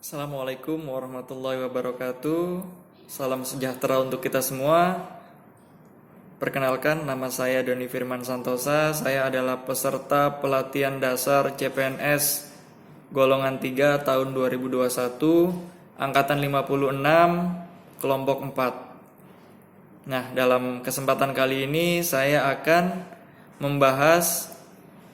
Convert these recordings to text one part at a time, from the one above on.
Assalamualaikum warahmatullahi wabarakatuh. Salam sejahtera untuk kita semua. Perkenalkan, nama saya Doni Firman Santosa. Saya adalah peserta pelatihan dasar CPNS golongan 3 tahun 2021, angkatan 56, kelompok 4. Nah, dalam kesempatan kali ini saya akan membahas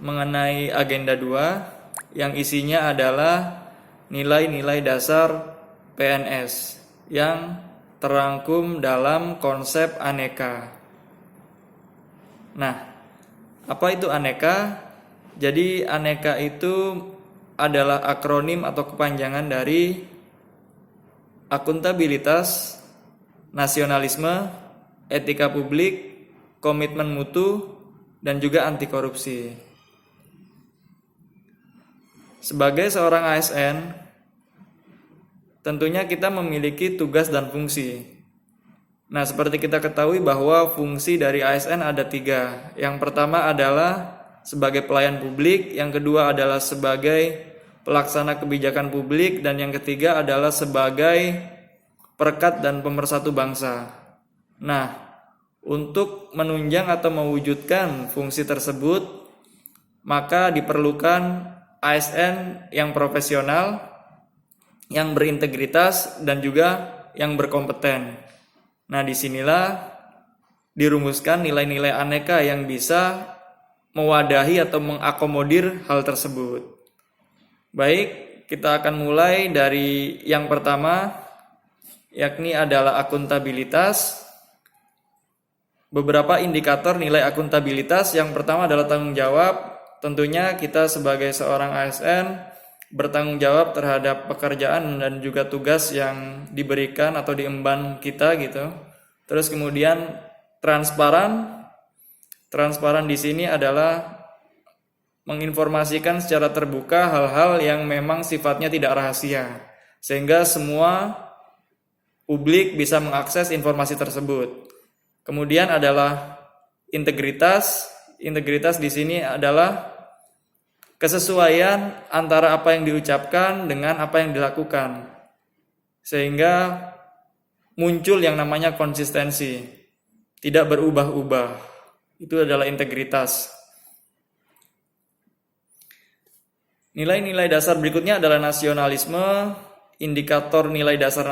mengenai agenda 2 yang isinya adalah nilai-nilai dasar PNS yang terangkum dalam konsep aneka. Nah, apa itu aneka? Jadi aneka itu adalah akronim atau kepanjangan dari akuntabilitas, nasionalisme, etika publik, komitmen mutu, dan juga anti korupsi. Sebagai seorang ASN, tentunya kita memiliki tugas dan fungsi. Nah, seperti kita ketahui bahwa fungsi dari ASN ada 3. Yang pertama adalah sebagai pelayan publik, yang kedua adalah sebagai pelaksana kebijakan publik, dan yang ketiga adalah sebagai perekat dan pemersatu bangsa. Nah, untuk menunjang atau mewujudkan fungsi tersebut, maka diperlukan ASN yang profesional, yang berintegritas, dan juga yang berkompeten. Nah, disinilah dirumuskan nilai-nilai aneka yang bisa mewadahi atau mengakomodir hal tersebut. Baik, kita akan mulai dari yang pertama, yakni adalah akuntabilitas. Beberapa indikator nilai akuntabilitas. Yang pertama adalah tanggung jawab. Tentunya kita sebagai seorang ASN bertanggung jawab terhadap pekerjaan dan juga tugas yang diberikan atau diemban kita gitu. Terus kemudian transparan. Transparan di sini adalah menginformasikan secara terbuka hal-hal yang memang sifatnya tidak rahasia, sehingga semua publik bisa mengakses informasi tersebut. Kemudian adalah integritas. Integritas di sini adalah kesesuaian antara apa yang diucapkan dengan apa yang dilakukan, sehingga muncul yang namanya konsistensi, tidak berubah-ubah. Itu adalah integritas. Nilai-nilai dasar berikutnya adalah nasionalisme. Indikator nilai dasar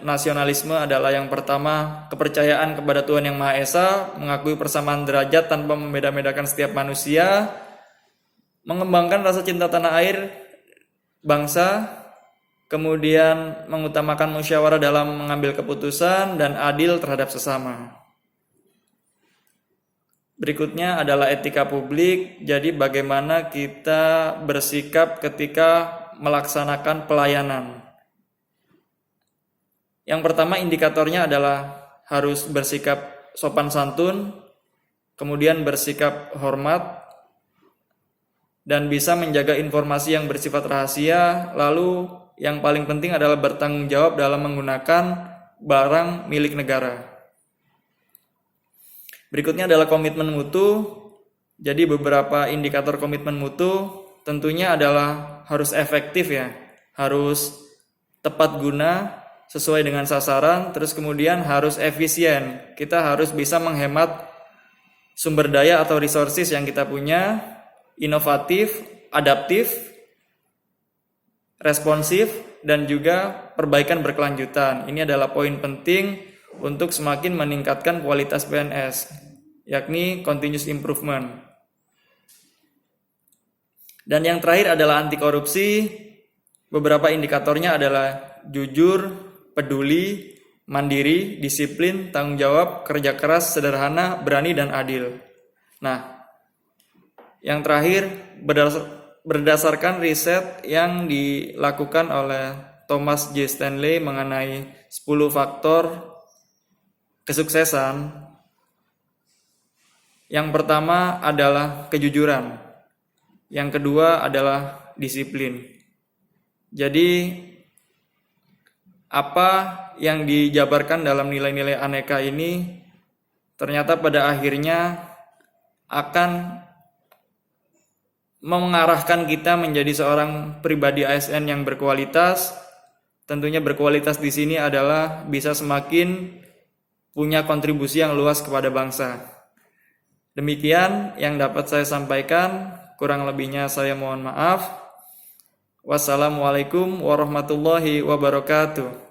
nasionalisme adalah yang pertama, kepercayaan kepada Tuhan Yang Maha Esa, mengakui persamaan derajat tanpa membeda-bedakan setiap manusia, mengembangkan rasa cinta tanah air, bangsa, kemudian mengutamakan musyawarah dalam mengambil keputusan, dan adil terhadap sesama. Berikutnya adalah etika publik, jadi bagaimana kita bersikap ketika melaksanakan pelayanan. Yang pertama indikatornya adalah harus bersikap sopan santun, kemudian bersikap hormat, dan bisa menjaga informasi yang bersifat rahasia. Lalu yang paling penting adalah bertanggung jawab dalam menggunakan barang milik negara. Berikutnya adalah komitmen mutu. Jadi beberapa indikator komitmen mutu tentunya adalah harus efektif ya, harus tepat guna, sesuai dengan sasaran, terus kemudian harus efisien. Kita harus bisa menghemat sumber daya atau resources yang kita punya, inovatif, adaptif, responsif, dan juga perbaikan berkelanjutan. Ini adalah poin penting untuk semakin meningkatkan kualitas PNS, yakni continuous improvement. Dan yang terakhir adalah anti korupsi. Beberapa indikatornya adalah jujur, peduli, mandiri, disiplin, tanggung jawab, kerja keras, sederhana, berani, dan adil. Nah, yang terakhir berdasarkan riset yang dilakukan oleh Thomas J. Stanley mengenai 10 faktor kesuksesan. Yang pertama adalah kejujuran. Yang kedua adalah disiplin. Jadi apa yang dijabarkan dalam nilai-nilai aneka ini ternyata pada akhirnya akan mengarahkan kita menjadi seorang pribadi ASN yang berkualitas, tentunya berkualitas di sini adalah bisa semakin punya kontribusi yang luas kepada bangsa. Demikian yang dapat saya sampaikan, kurang lebihnya saya mohon maaf. Wassalamualaikum warahmatullahi wabarakatuh.